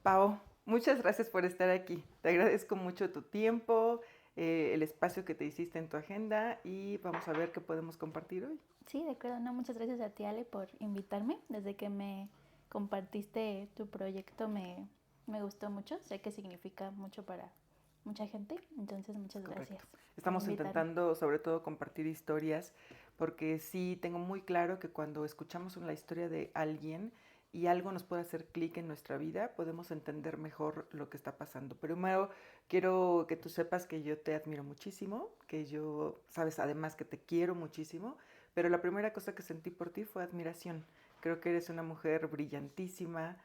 Pau, muchas gracias por estar aquí. Te agradezco mucho tu tiempo, el espacio que te hiciste en tu agenda y vamos a ver qué podemos compartir hoy. Sí, de acuerdo. No, muchas gracias a ti, Ale, por invitarme. Desde que me compartiste tu proyecto me gustó mucho. Sé que significa mucho para mucha gente. Entonces, muchas gracias Correcto. por Estamos invitarme. intentando sobre todo compartir historias porque sí tengo muy claro que cuando escuchamos la historia de alguien y algo nos puede hacer clic en nuestra vida, podemos entender mejor lo que está pasando. Primero, quiero que tú sepas que yo te admiro muchísimo, que yo, sabes, además que te quiero muchísimo, pero la primera cosa que sentí por ti fue admiración. Creo que eres una mujer brillantísima,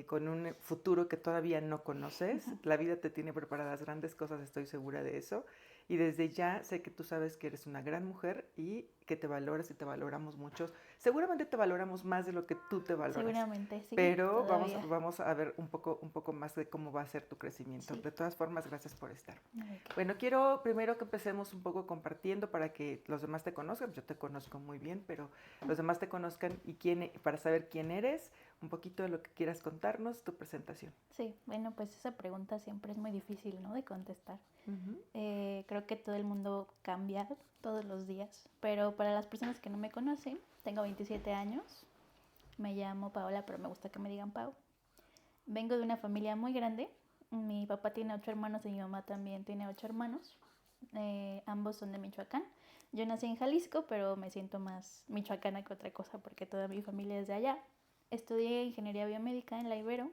con un futuro que todavía no conoces. La vida te tiene preparadas grandes cosas, estoy segura de eso. Y desde ya sé que tú sabes que eres una gran mujer y que te valoras y te valoramos mucho. Seguramente te valoramos más de lo que tú te valoras. Seguramente, sí, Pero vamos, todavía. vamos a ver un poco más de cómo va a ser tu crecimiento. Sí, De todas formas, gracias por estar. no hay que. Bueno, quiero primero que empecemos un poco compartiendo para que los demás te conozcan. Yo te conozco muy bien, pero los demás te conozcan y para saber quién eres, un poquito de lo que quieras contarnos, tu presentación. Sí, bueno, pues esa pregunta siempre es muy difícil, ¿no? De contestar. Ujú. Creo que todo el mundo cambia todos los días, pero para las personas que no me conocen, tengo 27 años, me llamo Paola, pero me gusta que me digan Pau. Vengo de una familia muy grande, mi papá tiene 8 hermanos y mi mamá también tiene 8 hermanos, ambos son de Michoacán. Yo nací en Jalisco, pero me siento más michoacana que otra cosa porque toda mi familia es de allá. Estudié ingeniería biomédica en la Ibero,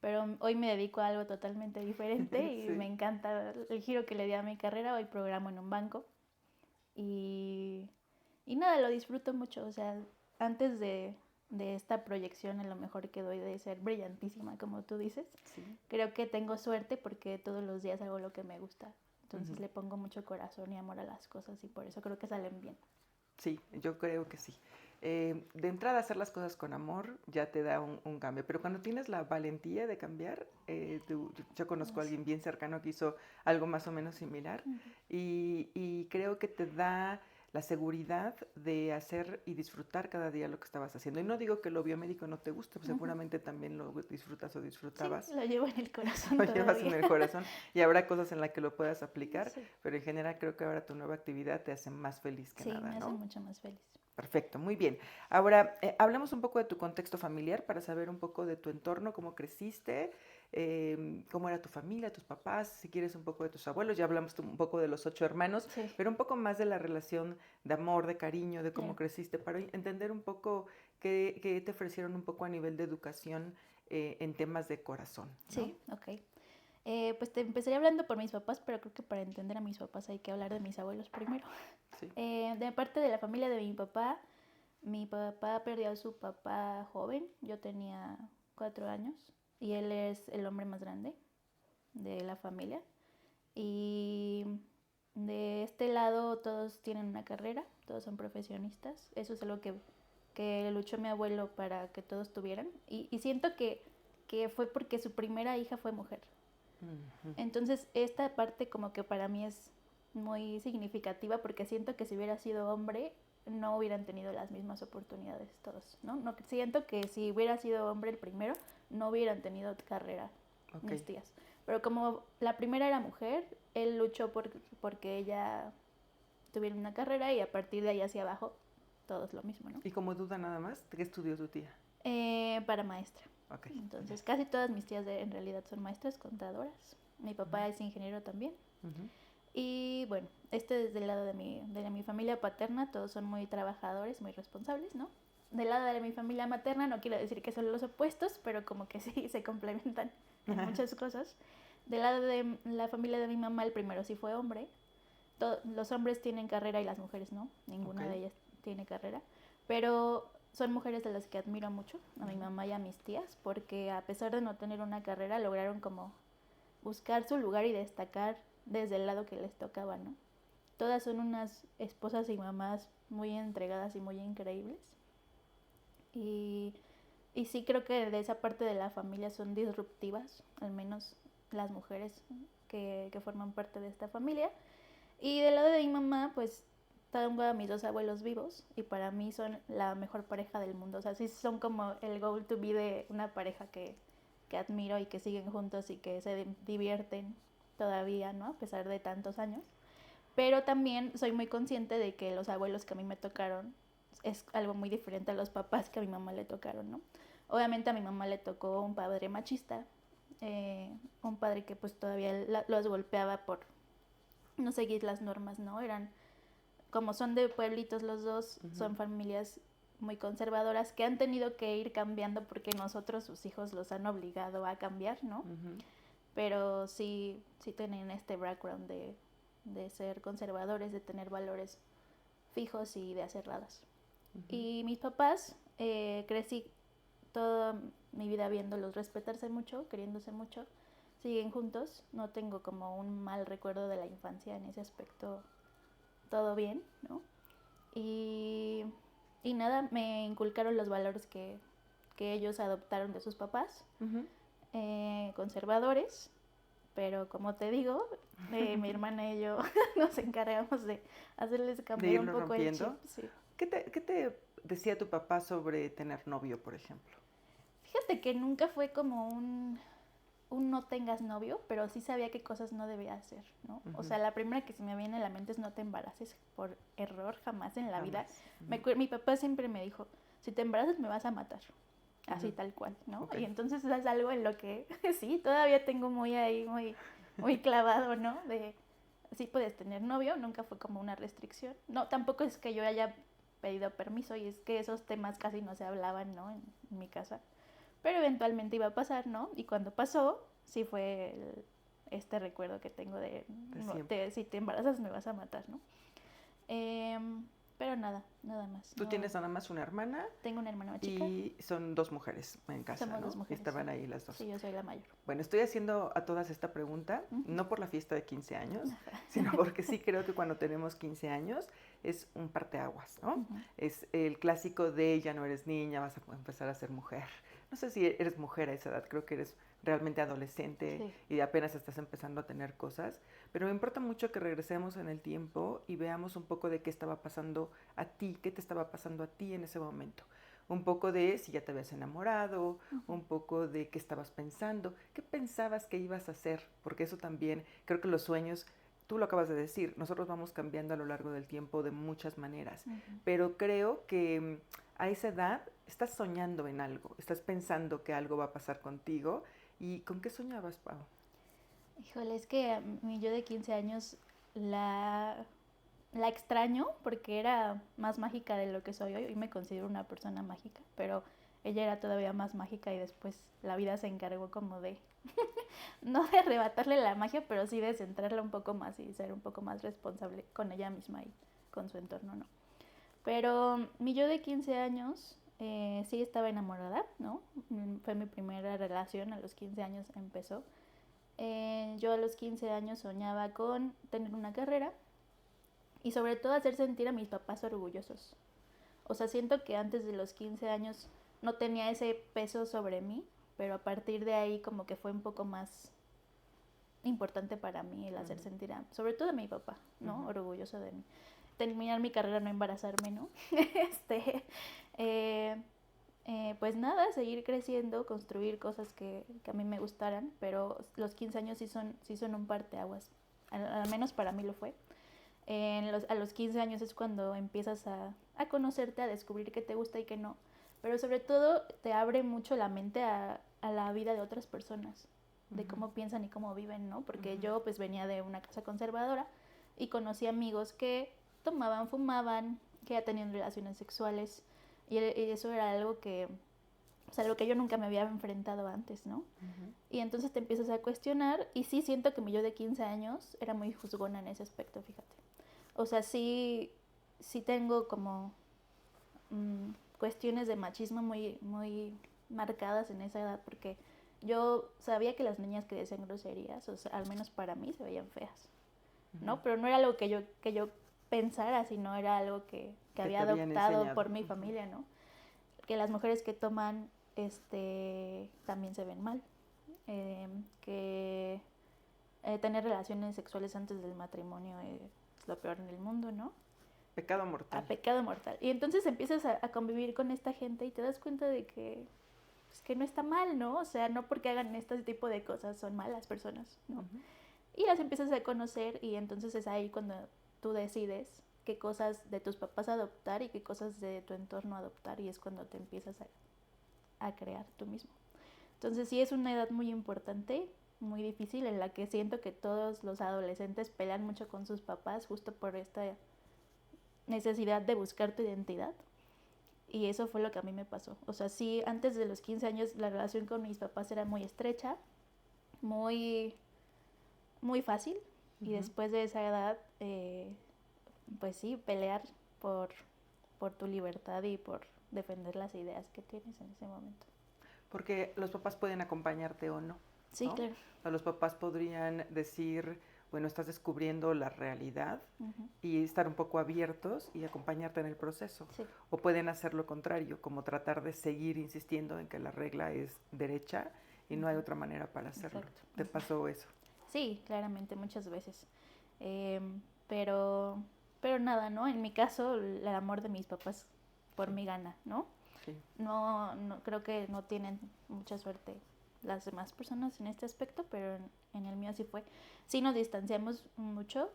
pero hoy me dedico a algo totalmente diferente y me Sí. encanta el giro que le di a mi carrera. Hoy programo en un banco y, y nada, lo disfruto mucho. O sea, antes de esta proyección a lo mejor que doy de ser brillantísima, como tú dices, Sí. creo que tengo suerte porque todos los días hago lo que me gusta. Entonces Ujú. le pongo mucho corazón y amor a las cosas y por eso creo que salen bien. Sí, yo creo que sí. De entrada, hacer las cosas con amor ya te da un cambio, pero cuando tienes la valentía de cambiar, yo conozco a Gracias. alguien bien cercano que hizo algo más o menos similar y creo que te da la seguridad de hacer y disfrutar cada día lo que estabas haciendo. Y no digo que lo biomédico no te guste, pues seguramente también lo disfrutas o Sí, disfrutabas, lo llevo en el corazón lo llevas en todavía. el corazón y habrá cosas en las que lo puedas aplicar, Sí, pero en general creo que ahora tu nueva actividad te hace más feliz que sí, nada, me hace ¿no? mucho más feliz. Perfecto, muy bien. Ahora, hablamos un poco de tu contexto familiar para saber un poco de tu entorno, cómo creciste, cómo era tu familia, tus papás, si quieres un poco de tus abuelos. Ya hablamos un poco de los 8 hermanos, Sí, pero un poco más de la relación de amor, de cariño, de cómo claro. creciste, para entender un poco qué te ofrecieron un poco a nivel de educación en temas de corazón, ¿no? Sí, ok. Pues te empezaré hablando por mis papás, pero creo que para entender a mis papás hay que hablar de mis abuelos primero. Sí, De parte de la familia de mi papá perdió a su papá joven, yo tenía 4 años, y él es el hombre más grande de la familia. Y de este lado todos tienen una carrera, todos son profesionistas. Eso es algo que luchó mi abuelo para que todos tuvieran. Y siento que fue porque su primera hija fue mujer. ujú, Entonces esta parte como que para mí es muy significativa porque siento que si hubiera sido hombre no hubieran tenido las mismas oportunidades todos, ¿no? No siento que si hubiera sido hombre el primero no hubieran tenido carrera ok. mis tías. Pero como la primera era mujer, él luchó porque ella tuviera una carrera y a partir de ahí hacia abajo todo es lo mismo, ¿no? Y como duda nada más, ¿qué estudió tu tía? Para maestra. Ok, ya. Entonces casi todas mis tías en realidad son maestras, contadoras. Mi papá es ingeniero también. Ujú, Y bueno, desde el lado de mi familia paterna, todos son muy trabajadores, muy responsables, ¿no? Del lado de mi familia materna, no quiero decir que son los opuestos, pero como que sí se complementan en muchas cosas. Del lado de la familia de mi mamá, el primero sí fue hombre. Los hombres tienen carrera y las mujeres no, ok. ninguna de ellas tiene carrera. Pero son mujeres de las que admiro mucho, a mi Ujú. mamá y a mis tías, porque a pesar de no tener una carrera, lograron como buscar su lugar y destacar desde el lado que les tocaba, ¿no? Todas son unas esposas y mamás muy entregadas y muy increíbles. Y, y sí creo que de esa parte de la familia son disruptivas, al menos las mujeres que forman parte de esta familia. Y del lado de mi mamá, pues tengo a mis dos abuelos vivos y para mí son la mejor pareja del mundo. O sea, sí son como el goal to be de una pareja que admiro y que siguen juntos y que se divierten todavía, ¿no? A pesar de tantos años. Pero también soy muy consciente de que los abuelos que a mí me tocaron es algo muy diferente a los papás que a mi mamá le tocaron, ¿no? Obviamente a mi mamá le tocó un padre machista, un padre que pues todavía los golpeaba por no seguir las normas, ¿no? Eran, como son de pueblitos los dos, son familias muy conservadoras que han tenido que ir cambiando porque nosotros, sus hijos, los han obligado a cambiar, ¿no? Pero sí tienen este background de ser conservadores, de tener valores fijos y de aserrados. Y mis papás, crecí toda mi vida viéndolos respetarse mucho, queriéndose mucho, siguen juntos, no tengo como un mal recuerdo de la infancia en ese aspecto, todo bien, ¿no? Y nada, me inculcaron los valores que ellos adoptaron de sus papás, conservadores, pero como te digo, mi hermana y yo nos encargamos de hacerles cambiar un poco rompiendo el chip. Sí. ¿Qué te decía tu papá sobre tener novio, por ejemplo? Fíjate que nunca fue como un no tengas novio, pero sí sabía qué cosas no debía hacer, ¿no? O sea, la primera que se me viene a la mente es no te embaraces por error, jamás en la vida. Mi papá siempre me dijo, si te embarazas me vas a matar, así tal cual, ¿no? Okay. Y entonces es algo en lo que sí, todavía tengo muy clavado, ¿no? De sí puedes tener novio, nunca fue como una restricción. No, tampoco es que yo haya pedido permiso y es que esos temas casi no se hablaban, ¿no? En mi casa. Pero eventualmente iba a pasar, ¿no? Y cuando pasó, sí fue este recuerdo que tengo de si te embarazas me vas a matar, ¿no? Pero nada más. ¿Tú tienes nada más una hermana? Tengo una hermana más chica. Y son 2 mujeres en casa, Somos ¿no? 2 mujeres. Estaban ahí las 2. Sí, yo soy la mayor. Bueno, estoy haciendo a todas esta pregunta, no por la fiesta de 15 años, sino porque sí creo que cuando tenemos 15 años es un parteaguas, ¿no? Es el clásico de ya no eres niña, vas a empezar a ser mujer. No sé si eres mujer a esa edad, creo que eres realmente adolescente y apenas estás empezando a tener cosas, pero me importa mucho que regresemos en el tiempo y veamos un poco de qué estaba pasando a ti, qué te estaba pasando a ti en ese momento. Un poco de si ya te habías enamorado, un poco de qué estabas pensando, qué pensabas que ibas a hacer, porque eso también, creo que los sueños, tú lo acabas de decir, nosotros vamos cambiando a lo largo del tiempo de muchas maneras, pero creo que a esa edad estás soñando en algo, estás pensando que algo va a pasar contigo. ¿Y con qué soñabas, Pau? Híjole, es que a mí yo de 15 años la extraño porque era más mágica de lo que soy hoy. Hoy me considero una persona mágica, pero ella era todavía más mágica y después la vida se encargó como de, no de arrebatarle la magia, pero sí de centrarla un poco más y ser un poco más responsable con ella misma y con su entorno, ¿no? Pero mi yo de 15 años sí estaba enamorada, ¿no? Fue mi primera relación, a los 15 años empezó. Yo a los 15 años soñaba con tener una carrera y sobre todo hacer sentir a mis papás orgullosos. O sea, siento que antes de los 15 años no tenía ese peso sobre mí, pero a partir de ahí como que fue un poco más importante para mí el hacer sentir sobre todo a mi papá, ¿no? Orgulloso de mí. Terminar mi carrera, no embarazarme, ¿no? Pues nada, seguir creciendo, construir cosas que a mí me gustaran, pero los 15 años sí son un parteaguas, al menos para mí lo fue. A los 15 años es cuando empiezas a conocerte, a descubrir qué te gusta y qué no, pero sobre todo te abre mucho la mente a la vida de otras personas, de cómo piensan y cómo viven, ¿no? Porque yo pues venía de una casa conservadora y conocí amigos que tomaban, fumaban, que ya tenían relaciones sexuales y eso era algo que yo nunca me había enfrentado antes, ¿no? Y entonces te empiezas a cuestionar y sí siento que mi yo de 15 años era muy juzgona en ese aspecto, fíjate. O sea, sí tengo como cuestiones de machismo muy, muy marcadas en esa edad porque yo sabía que las niñas que decían groserías, o sea, al menos para mí se veían feas, ¿no? Pero no era algo que yo pensara, sino era algo que había adoptado por mi familia, ¿no? Que las mujeres que toman también se ven mal, que tener relaciones sexuales antes del matrimonio es lo peor en el mundo, ¿no? Pecado mortal. Pecado mortal. Y entonces empiezas a convivir con esta gente y te das cuenta de que pues, que no está mal, ¿no? O sea, no porque hagan este tipo de cosas son malas personas, ¿no? Ujú. Y las empiezas a conocer y entonces es ahí cuando tú decides qué cosas de tus papás adoptar y qué cosas de tu entorno adoptar y es cuando te empiezas a crear tú mismo. Entonces sí es una edad muy importante, muy difícil, en la que siento que todos los adolescentes pelean mucho con sus papás justo por esta necesidad de buscar tu identidad. Y eso fue lo que a mí me pasó. O sea, sí, antes de los 15 años la relación con mis papás era muy estrecha, muy, muy fácil. Y después de esa edad, pues sí, pelear por, por tu libertad y por defender las ideas que tienes en ese momento. Porque los papás pueden acompañarte o no, Sí, ¿no? claro. O los papás podrían decir, bueno, estás descubriendo la realidad y estar un poco abiertos y acompañarte en el proceso. Sí. O pueden hacer lo contrario, como tratar de seguir insistiendo en que la regla es derecha y no hay otra manera para hacerlo. Exacto. ¿Te pasó eso? Sí, claramente, muchas veces. Eh, pero, pero nada, ¿no? En mi caso, el amor de mis papás por mí gana, ¿no? Sí. No, creo que no tienen mucha suerte las demás personas en este aspecto, pero en el mío sí fue. Sí nos distanciamos mucho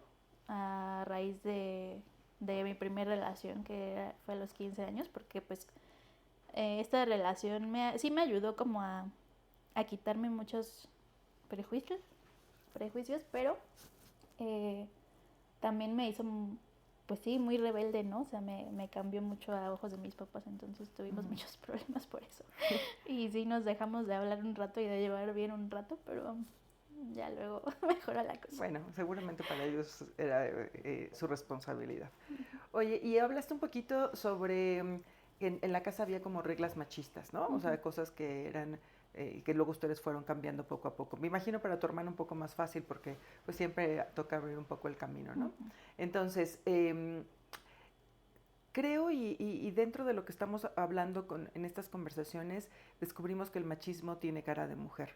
a raíz de mi primera relación, que fue a los 15 años, porque pues esta relación sí me ayudó como a quitarme muchos prejuicios, pero también me hizo, pues sí, muy rebelde, ¿no? O sea, me cambió mucho a ojos de mis papás, entonces tuvimos muchos problemas por eso. Y sí nos dejamos de hablar un rato y de llevar bien un rato, pero ya luego mejoró la cosa. Bueno, seguramente para ellos era su responsabilidad. Oye, y hablaste un poquito sobre que en la casa había como reglas machistas, ¿no? O sea, cosas que eran, que luego ustedes fueron cambiando poco a poco. Me imagino para tu hermano un poco más fácil porque pues siempre toca abrir un poco el camino, ¿no? Entonces, creo y dentro de lo que estamos hablando en estas conversaciones, descubrimos que el machismo tiene cara de mujer,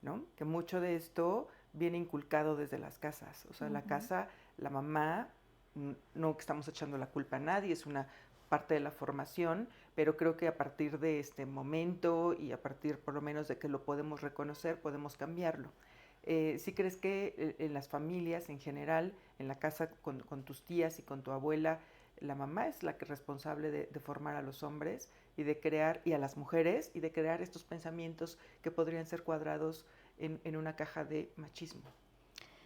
¿no? Que mucho de esto viene inculcado desde las casas. O sea, la casa, la mamá, no que estamos echando la culpa a nadie, es una parte de la formación, pero creo que a partir de este momento y a partir por lo menos de que lo podemos reconocer, podemos cambiarlo. ¿Sí crees que en las familias en general, en la casa con tus tías y con tu abuela, la mamá es la que es responsable de formar a los hombres y de crear, y a las mujeres, y de crear estos pensamientos que podrían ser cuadrados en una caja de machismo?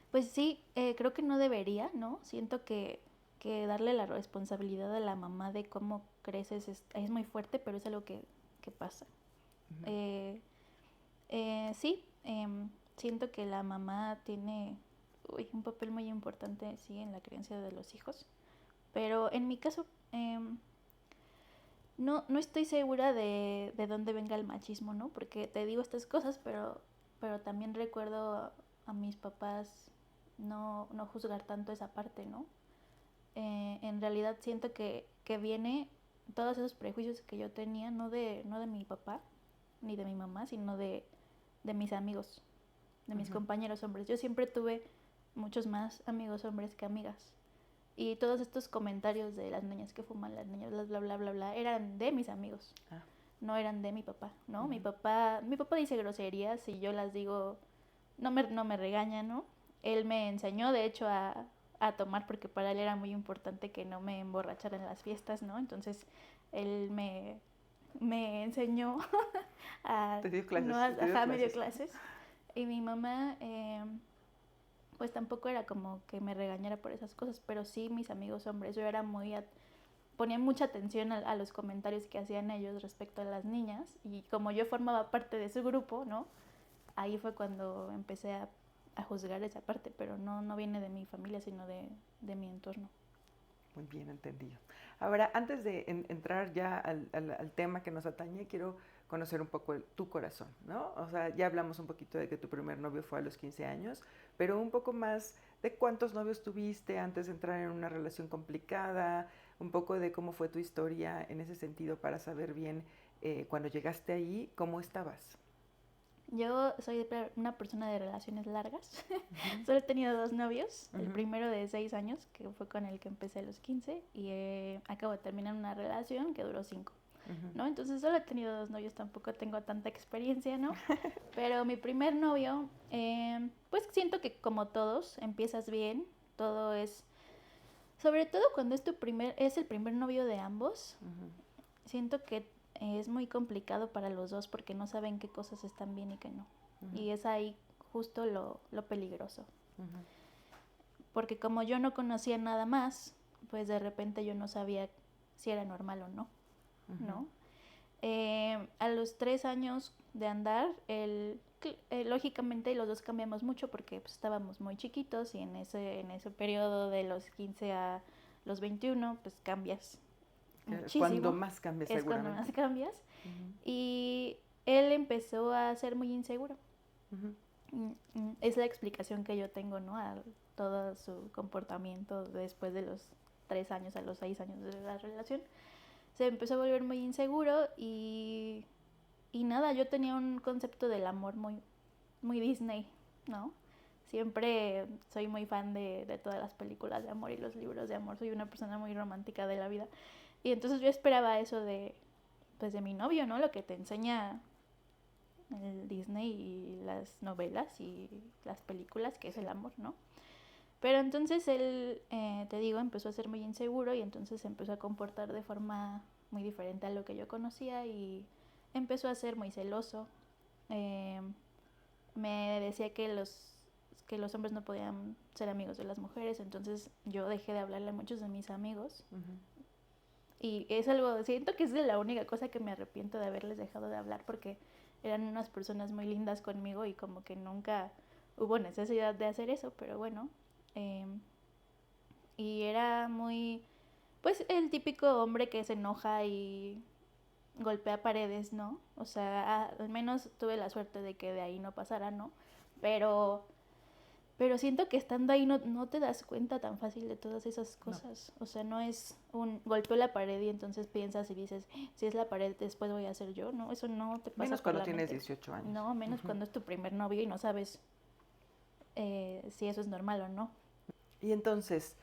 Pues sí, creo que no debería, ¿no? Siento que darle la responsabilidad a la mamá de cómo creces es muy fuerte, pero es algo que pasa. Sí, siento que la mamá tiene un papel muy importante, sí, en la crianza de los hijos. Pero en mi caso, no estoy segura de dónde venga el machismo, ¿no? Porque te digo estas cosas, pero también recuerdo a mis papás no juzgar tanto esa parte, ¿no? En realidad siento que viene todos esos prejuicios que yo tenía, no de mi papá ni de mi mamá, sino de mis amigos, de mis compañeros hombres. Yo siempre tuve muchos más amigos hombres que amigas. Y todos estos comentarios de las niñas que fuman, las niñas, bla, bla, bla, bla, bla, eran de mis amigos. No eran de mi papá, ¿no? Mi papá dice groserías y yo las digo, no me regaña, ¿no? Él me enseñó, de hecho, a tomar porque para él era muy importante que no me emborrachara en las fiestas, ¿no? Entonces, él me enseñó a... Te dio clases. No, me dio clases. Y mi mamá, pues tampoco era como que me regañara por esas cosas, pero sí mis amigos hombres, yo era ponía mucha atención a los comentarios que hacían ellos respecto a las niñas y como yo formaba parte de su grupo, ¿no? Ahí fue cuando empecé a juzgar esa parte, pero no viene de mi familia, sino de mi entorno. Muy bien entendido. Ahora, antes de entrar ya al tema que nos atañe, quiero conocer un poco tu corazón, ¿no? O sea, ya hablamos un poquito de que tu primer novio fue a los 15 años, pero un poco más de cuántos novios tuviste antes de entrar en una relación complicada, un poco de cómo fue tu historia en ese sentido para saber bien cuando llegaste ahí, cómo estabas. Yo soy una persona de relaciones largas. Solo he tenido 2 novios. El primero de 6 años, que fue con el que empecé a los 15, y acabo de terminar una relación que duró 5. ¿no? Entonces solo he tenido 2 novios, tampoco tengo tanta experiencia, ¿no? Pero mi primer novio, pues siento que como todos, empiezas bien, todo es, sobre todo cuando es el primer novio de ambos, siento que es muy complicado para los dos porque no saben qué cosas están bien y qué no. Y es ahí justo lo peligroso. Porque como yo no conocía nada más, pues de repente yo no sabía si era normal o no, ¿no? A los 3 años de andar, lógicamente los dos cambiamos mucho porque pues, estábamos muy chiquitos y en ese periodo de los 15 a los 21, pues cambias muchísimo. Cuando más cambias, es seguramente. cuando más cambias. Y él empezó a ser muy inseguro. Es la explicación que yo tengo, ¿no? A todo su comportamiento después de los 3 años a los 6 años de la relación. Se empezó a volver muy inseguro y nada, yo tenía un concepto del amor muy, muy Disney, ¿no? Siempre soy muy fan de todas las películas de amor y los libros de amor. Soy una persona muy romántica de la vida. Y entonces yo esperaba eso pues de mi novio, ¿no? Lo que te enseña el Disney y las novelas y las películas, que es el amor, ¿no? Pero entonces él, te digo, empezó a ser muy inseguro y entonces se empezó a comportar de forma muy diferente a lo que yo conocía y empezó a ser muy celoso. Me decía que los hombres no podían ser amigos de las mujeres, entonces yo dejé de hablarle a muchos de mis amigos. Y es algo, siento que es de la única cosa que me arrepiento de haberles dejado de hablar porque eran unas personas muy lindas conmigo y como que nunca hubo necesidad de hacer eso, pero bueno. Y era muy, pues el típico hombre que se enoja y golpea paredes, ¿no? O sea, al menos tuve la suerte de que de ahí no pasara, ¿no? Pero siento que estando ahí no te das cuenta tan fácil de todas esas cosas. No. O sea, no es un golpeo la pared y entonces piensas y dices, si es la pared, después voy a ser yo, ¿no? Eso no te pasa. Menos cuando tienes 18 años. No, menos cuando es tu primer novio y no sabes si eso es normal o no. Y entonces,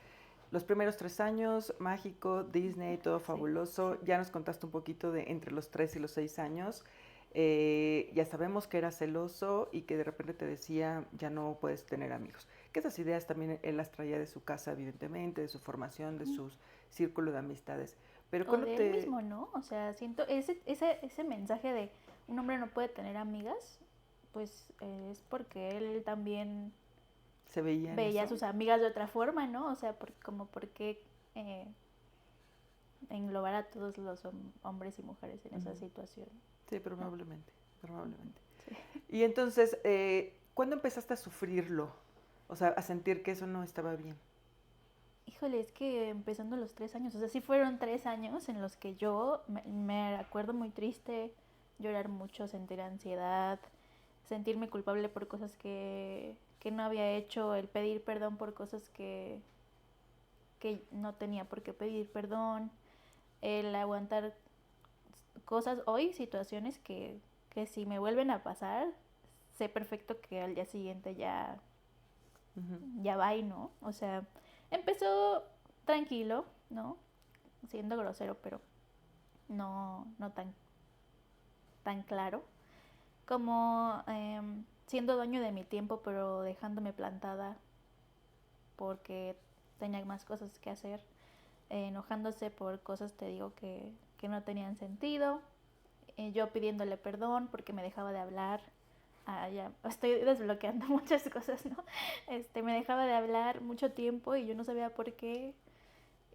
los primeros 3 años, mágico, Disney, todo fabuloso. Sí. Ya nos contaste un poquito de entre los 3 y los 6 años. Ya sabemos que era celoso y que de repente te decía, ya no puedes tener amigos. Que esas ideas también él las traía de su casa, evidentemente, de su formación, de su círculo de amistades. Pero o de él mismo, ¿no? O sea, siento ese mensaje de un hombre no puede tener amigas, pues es porque él también se veía a sus amigas de otra forma, ¿no? O sea, como por qué englobar a todos los hombres y mujeres en esa situación. Sí, probablemente. Sí. Y entonces, ¿cuándo empezaste a sufrirlo? O sea, a sentir que eso no estaba bien. Híjole, es que empezando los 3 años, o sea, sí fueron 3 años en los que yo me acuerdo muy triste, llorar mucho, sentir ansiedad, sentirme culpable por cosas que no había hecho, el pedir perdón por cosas que no tenía por qué pedir perdón, el aguantar cosas hoy, situaciones que si me vuelven a pasar, sé perfecto que al día siguiente ya va y no. O sea, empezó tranquilo, ¿no? Siendo grosero, pero no tan claro. Como siendo dueño de mi tiempo, pero dejándome plantada porque tenía más cosas que hacer. Enojándose por cosas, te digo, que no tenían sentido. Yo pidiéndole perdón porque me dejaba de hablar. Ya estoy desbloqueando muchas cosas, ¿no? Me dejaba de hablar mucho tiempo y yo no sabía por qué.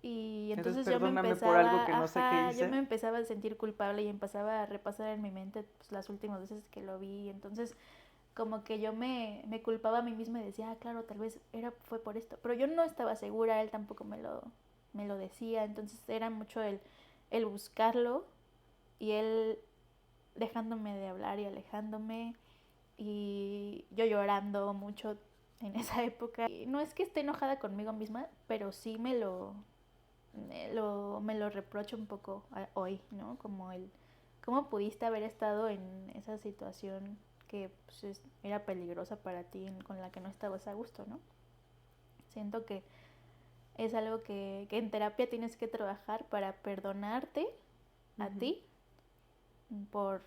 Y entonces yo me empezaba, por algo que no sé qué hice. Yo me empezaba a sentir culpable y empezaba a repasar en mi mente pues, las últimas veces que lo vi. Entonces como que yo me culpaba a mí misma y decía, claro, tal vez fue por esto. Pero yo no estaba segura, él tampoco me lo decía. Entonces era mucho el buscarlo y él dejándome de hablar y alejándome y yo llorando mucho en esa época. Y no es que esté enojada conmigo misma, pero sí me lo reprocho un poco hoy, ¿no? Como ¿cómo pudiste haber estado en esa situación que pues, era peligrosa para ti, con la que no estabas a gusto, ¿no? Siento que es algo que en terapia tienes que trabajar para perdonarte a ti por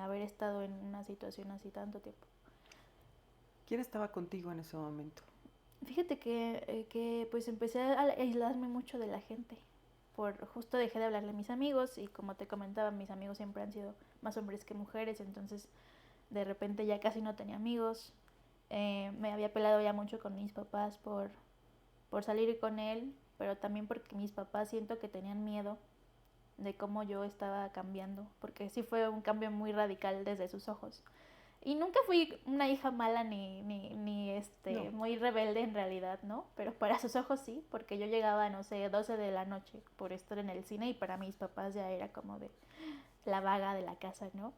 haber estado en una situación así tanto tiempo. ¿Quién estaba contigo en ese momento? Fíjate que pues empecé a aislarme mucho de la gente. Justo dejé de hablarle a mis amigos y como te comentaba, mis amigos siempre han sido más hombres que mujeres, entonces de repente ya casi no tenía amigos. Me había peleado ya mucho con mis papás por salir con él, pero también porque mis papás siento que tenían miedo de cómo yo estaba cambiando, porque sí fue un cambio muy radical desde sus ojos. Y nunca fui una hija mala ni No. muy rebelde en realidad, ¿no? Pero para sus ojos sí, porque yo llegaba, no sé, 12 de la noche por estar en el cine y para mis papás ya era como de la vaga de la casa, ¿no?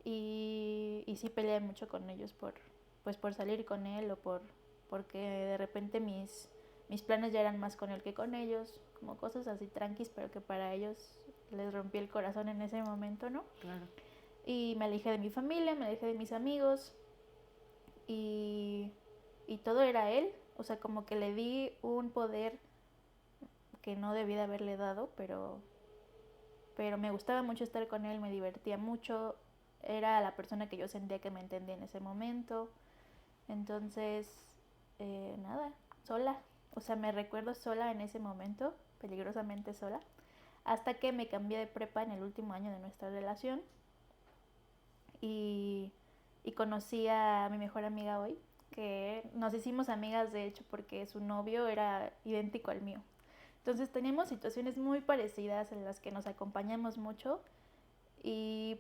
Y sí peleé mucho con ellos por salir con él o porque de repente mis planes ya eran más con él que con ellos, como cosas así tranquis, pero que para ellos les rompí el corazón en ese momento, ¿no? Claro. Y me alejé de mi familia, me alejé de mis amigos y, y todo era él. O sea, como que le di un poder que no debí de haberle dado, pero me gustaba mucho estar con él, me divertía mucho. Era la persona que yo sentía que me entendía en ese momento. Entonces, nada, sola. O sea, me recuerdo sola en ese momento, peligrosamente sola, hasta que me cambié de prepa en el último año de nuestra relación y, y conocí a mi mejor amiga hoy, que nos hicimos amigas de hecho porque su novio era idéntico al mío. Entonces teníamos situaciones muy parecidas en las que nos acompañamos mucho y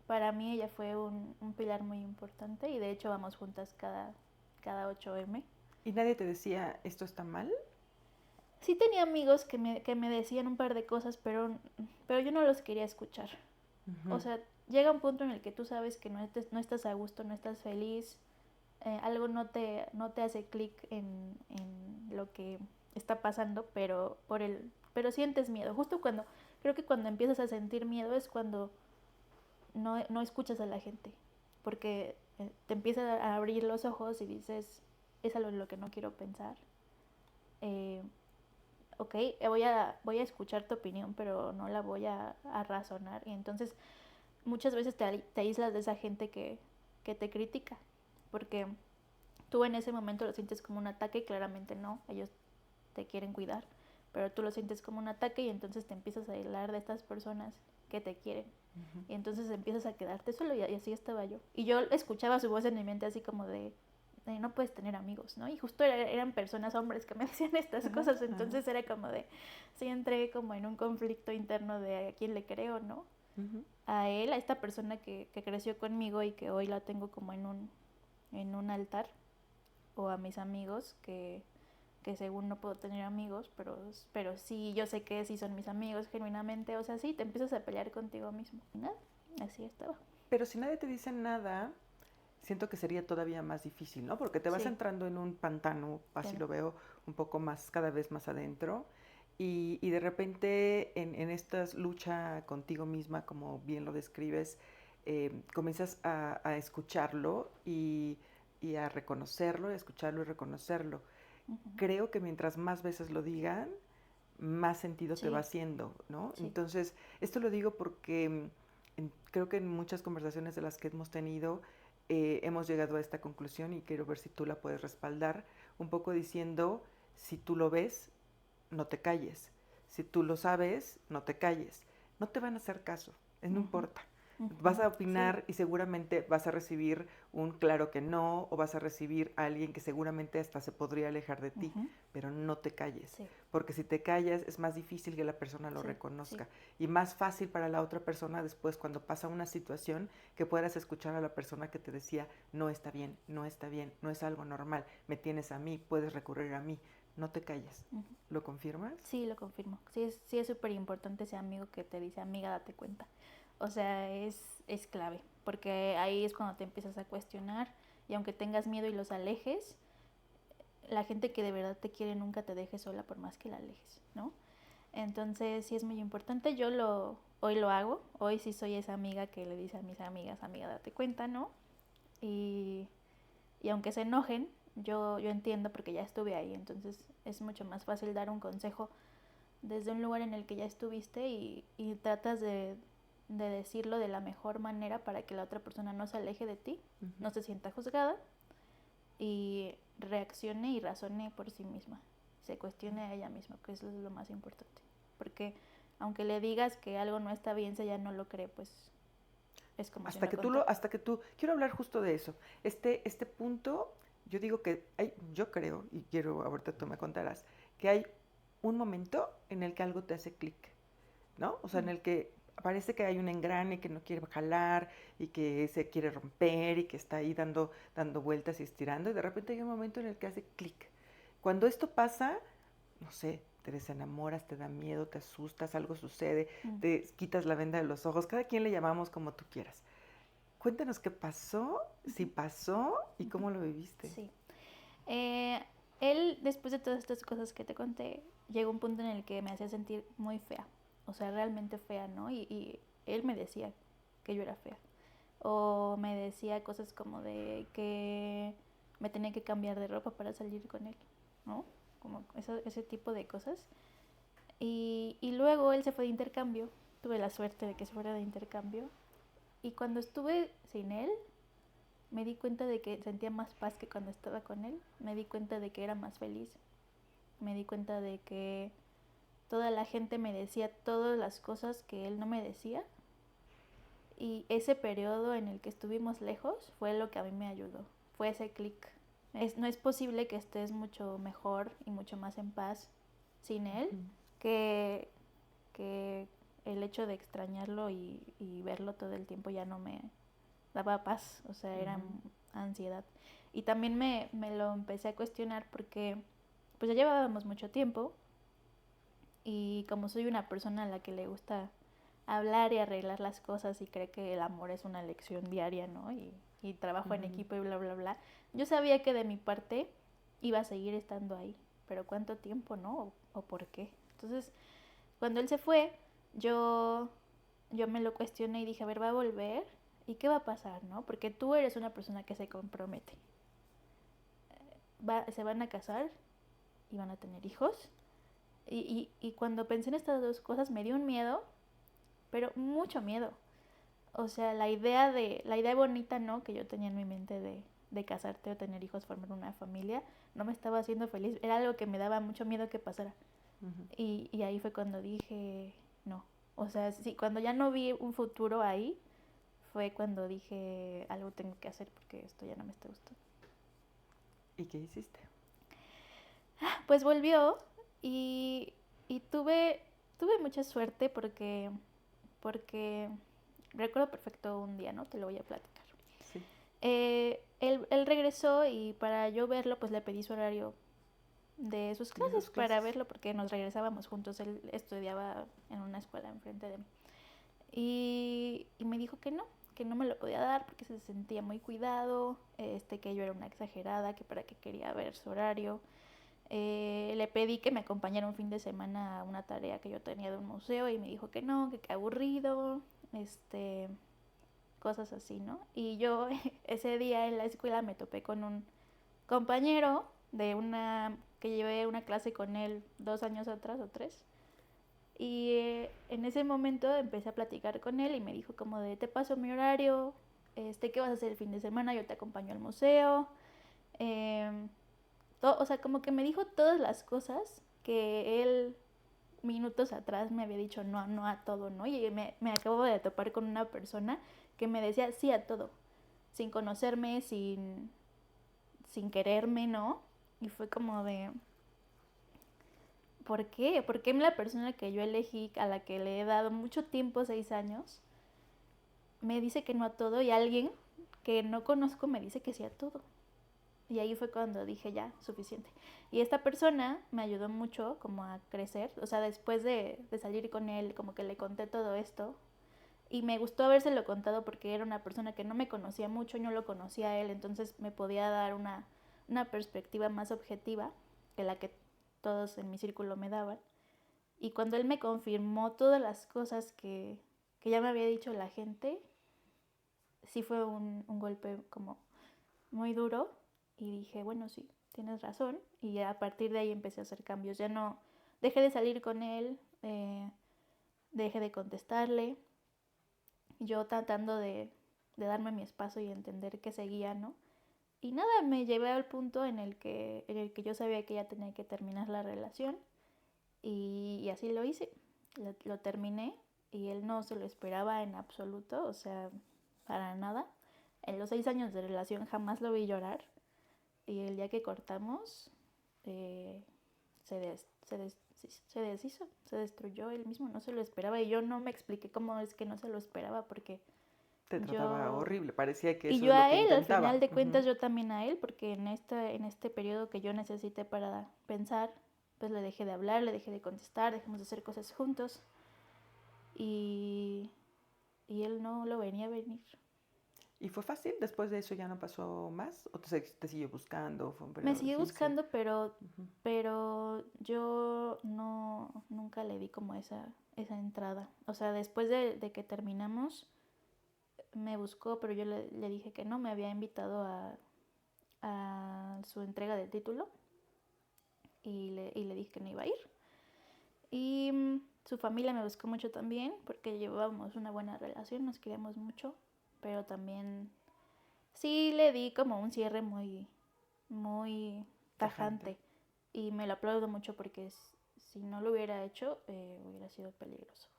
para mí ella fue un pilar muy importante y de hecho vamos juntas cada 8M. ¿Y nadie te decía esto está mal? Sí tenía amigos que me decían un par de cosas, pero yo no los quería escuchar. O Ujú. sea, llega un punto en el que tú sabes que no estás a gusto, no estás feliz, algo no te hace clic en lo que está pasando, pero sientes miedo. Creo que cuando empiezas a sentir miedo es cuando no escuchas a la gente, porque te empiezan a abrir los ojos y dices, es algo en lo que no quiero pensar. Eh, ok, voy a escuchar tu opinión, pero no la voy a razonar. Y entonces muchas veces te aíslas de esa gente que te critica, porque tú en ese momento lo sientes como un ataque y claramente no, ellos te quieren cuidar, pero tú lo sientes como un ataque y entonces te empiezas a aislar de estas personas que te quieren. Ujú. Y entonces empiezas a quedarte solo y así estaba yo. Y yo escuchaba su voz en mi mente así como de no puedes tener amigos, ¿no? Y justo eran personas, hombres, que me decían estas Ajá, cosas, ajá. entonces era como de, sí entré como en un conflicto interno de a quién le creo, ¿no? Ujú. A él, a esta persona que creció conmigo y que hoy la tengo como en un altar, o a mis amigos que según no puedo tener amigos, pero sí, yo sé que sí son mis amigos genuinamente, o sea, sí, te empiezas a pelear contigo mismo. Y nada, así estaba. Pero si nadie te dice nada, siento que sería todavía más difícil, ¿no? Porque te vas Sí, entrando en un pantano, así claro. lo veo, un poco más, cada vez más adentro, y de repente en esta lucha contigo misma, como bien lo describes, comienzas a escucharlo y a reconocerlo, a escucharlo y reconocerlo. Ujú. Creo que mientras más veces lo digan, más sentido te va Sí, haciendo, ¿no? sí. Entonces, esto lo digo porque creo que en muchas conversaciones de las que hemos tenido hemos llegado a esta conclusión y quiero ver si tú la puedes respaldar, un poco diciendo, si tú lo ves, no te calles, si tú lo sabes, no te calles, no te van a hacer caso, no Ujú, importa. Vas ujú, a sí, opinar y seguramente vas a recibir un claro que no, o vas a recibir a alguien que seguramente hasta se podría alejar de ti, ujú, pero no te calles, sí, porque si te callas es más difícil que la persona lo sí, sí. reconozca y más fácil para la otra persona después cuando pasa una situación que puedas escuchar a la persona que te decía, no está bien, no está bien, no es algo normal, me tienes a mí, puedes recurrir a mí, no te calles. Ujú. ¿Lo confirmas? Sí, lo confirmo. Sí es súper importante ese amigo que te dice, amiga, date cuenta. O sea, es clave, porque ahí es cuando te empiezas a cuestionar y aunque tengas miedo y los alejes, la gente que de verdad te quiere nunca te deje sola por más que la alejes, ¿no? Entonces sí es muy importante. Hoy lo hago. Hoy sí soy esa amiga que le dice a mis amigas, amiga, date cuenta, ¿no? Y, y aunque se enojen, yo entiendo porque ya estuve ahí. Entonces es mucho más fácil dar un consejo desde un lugar en el que ya estuviste y tratas de decirlo de la mejor manera para que la otra persona no se aleje de ti, no se sienta juzgada y reaccione y razone por sí misma, se cuestione a ella misma, que eso es lo más importante. Porque aunque le digas que algo no está bien, si ella no lo cree, pues es como si no contara. Hasta que tú, quiero hablar justo de eso. Este punto, yo digo que yo creo, y quiero, ahorita tú me contarás, que hay un momento en el que algo te hace clic, ¿no? O sea, en el que parece que hay un engrane que no quiere jalar y que se quiere romper y que está ahí dando vueltas y estirando, y de repente hay un momento en el que hace clic. Cuando esto pasa, no sé, te desenamoras, te da miedo, te asustas, algo sucede, te quitas la venda de los ojos, cada quien le llamamos como tú quieras. Cuéntanos qué pasó, si pasó y cómo lo viviste. Sí. Él, después de todas estas cosas que te conté, llegó un punto en el que me hacía sentir muy fea, o sea, realmente fea, ¿no? Y él me decía que yo era fea, o me decía cosas como de que me tenía que cambiar de ropa para salir con él, ¿no? Como ese tipo de cosas. Y luego él se fue de intercambio, tuve la suerte de que se fuera de intercambio, y cuando estuve sin él, me di cuenta de que sentía más paz que cuando estaba con él, me di cuenta de que era más feliz, me di cuenta de que toda la gente me decía todas las cosas que él no me decía, y ese periodo en el que estuvimos lejos fue lo que a mí me ayudó, fue ese clic. No es posible que estés mucho mejor y mucho más en paz sin él que el hecho de extrañarlo y verlo todo el tiempo ya no me daba paz, o sea, era ansiedad. Y también me lo empecé a cuestionar porque pues ya llevábamos mucho tiempo y como soy una persona a la que le gusta hablar y arreglar las cosas y cree que el amor es una lección diaria, ¿no? Y trabajo en equipo y bla, bla, bla. Yo sabía que de mi parte iba a seguir estando ahí, pero ¿cuánto tiempo, no? ¿O por qué? Entonces, cuando él se fue, yo me lo cuestioné y dije, a ver, ¿va a volver? ¿Y qué va a pasar, no? Porque tú eres una persona que se compromete. Se van a casar y van a tener hijos. Y cuando pensé en estas dos cosas me dio un miedo, pero mucho miedo. O sea, la idea bonita, ¿no? Que yo tenía en mi mente de casarte o tener hijos, formar una familia, no me estaba haciendo feliz. Era algo que me daba mucho miedo que pasara. Y ahí fue cuando dije, no. O sea, sí, cuando ya no vi un futuro ahí, fue cuando dije, algo tengo que hacer porque esto ya no me está gustando. ¿Y qué hiciste? Pues volvió y tuve mucha suerte porque recuerdo perfecto un día, ¿no? Te lo voy a platicar. Sí. Él regresó y para yo verlo, pues le pedí su horario de sus clases para verlo porque nos regresábamos juntos. Él estudiaba en una escuela enfrente de mí. Y me dijo que no me lo podía dar porque se sentía muy cuidado, que yo era una exagerada, que para qué quería ver su horario. Le pedí que me acompañara un fin de semana a una tarea que yo tenía de un museo y me dijo que no, que qué aburrido, cosas así, ¿no? Y yo ese día en la escuela me topé con un compañero que llevé una clase con él 2 años atrás o 3. Y en ese momento empecé a platicar con él y me dijo como de, te paso mi horario, ¿qué vas a hacer el fin de semana? Yo te acompaño al museo. O sea, como que me dijo todas las cosas que él minutos atrás me había dicho no a todo, ¿no? Y me acabo de topar con una persona que me decía sí a todo, sin conocerme, sin quererme, ¿no? Y fue como de, ¿por qué? ¿Por qué la persona que yo elegí, a la que le he dado mucho tiempo, 6 años, me dice que no a todo y alguien que no conozco me dice que sí a todo? Y ahí fue cuando dije ya, suficiente. Y esta persona me ayudó mucho como a crecer, o sea, después de salir con él, como que le conté todo esto. Y me gustó habérselo contado porque era una persona que no me conocía mucho, yo lo conocía a él, entonces me podía dar una perspectiva más objetiva que la que todos en mi círculo me daban. Y cuando él me confirmó todas las cosas que ya me había dicho la gente, sí fue un golpe como muy duro. Y dije, bueno, sí, tienes razón. Y a partir de ahí empecé a hacer cambios. Ya no, dejé de salir con él, dejé de contestarle. yo tratando de darme mi espacio y entender que seguía, ¿no? Y nada, me llevé al punto en el que yo sabía que ya tenía que terminar la relación y así lo hice. Lo terminé y él no se lo esperaba en absoluto, o sea, para nada. En los 6 años de relación jamás lo vi llorar y el día que cortamos eh, se, des, se, des, se deshizo, se destruyó él mismo, no se lo esperaba y yo no me expliqué cómo es que no se lo esperaba porque Te trataba yo... horrible, parecía que Y eso yo es lo a que él, al final intentaba. de Ujú. cuentas, yo también a él, porque en este periodo que yo necesité para pensar, pues le dejé de hablar, le dejé de contestar, dejamos de hacer cosas juntos y, y él no lo venía a venir. ¿Y fue fácil? ¿Después de eso ya no pasó más? ¿O te siguió buscando? ¿Fue un Me periodo sigue difícil? buscando, Ujú. pero yo nunca le di como esa entrada. O sea, después de que terminamos, me buscó, pero yo le dije que no, me había invitado a su entrega de título y le dije que no iba a ir. Y su familia me buscó mucho también porque llevábamos una buena relación, nos queríamos mucho, pero también sí le di como un cierre muy, muy Tajante. tajante y me lo aplaudo mucho porque si no lo hubiera hecho hubiera sido peligroso.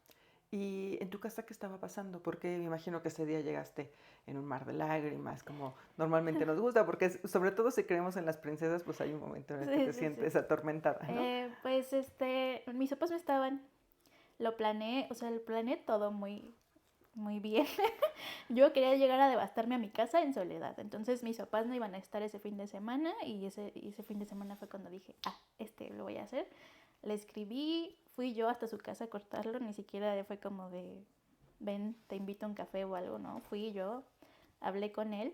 ¿Y en tu casa qué estaba pasando? Porque me imagino que ese día llegaste en un mar de lágrimas, como normalmente nos gusta, porque sobre todo si creemos en las princesas, pues hay un momento en el que Sí, te sí, sí. sientes atormentada, ¿no? Pues mis papás no estaban, lo planeé, o sea, lo planeé todo muy, muy bien. Yo quería llegar a devastarme a mi casa en soledad. Entonces mis papás no iban a estar ese fin de semana y ese fin de semana fue cuando dije, lo voy a hacer. Le escribí, fui yo hasta su casa a cortarlo, ni siquiera fue como de, ven, te invito a un café o algo, no. Fui yo, hablé con él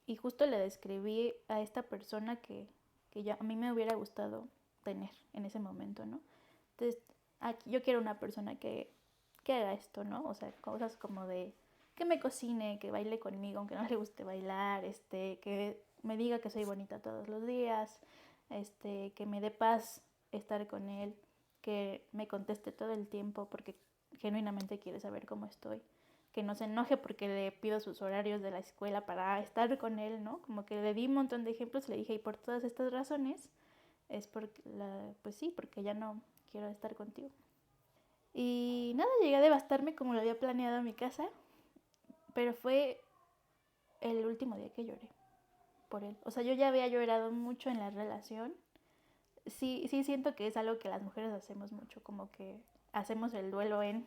y justo le describí a esta persona que ya a mí me hubiera gustado tener en ese momento, ¿no? Entonces, yo quiero una persona que haga esto, ¿no? O sea, cosas como de que me cocine, que baile conmigo, aunque no le guste bailar, que me diga que soy bonita todos los días, que me dé paz estar con él, que me conteste todo el tiempo porque genuinamente quiere saber cómo estoy, que no se enoje porque le pido sus horarios de la escuela para estar con él, ¿no? Como que le di un montón de ejemplos, le dije, y por todas estas razones, es porque, pues sí, porque ya no quiero estar contigo. Y nada, llegué a devastarme como lo había planeado en mi casa, pero fue el último día que lloré por él. O sea, yo ya había llorado mucho en la relación. Sí, sí siento que es algo que las mujeres hacemos mucho, como que hacemos el duelo en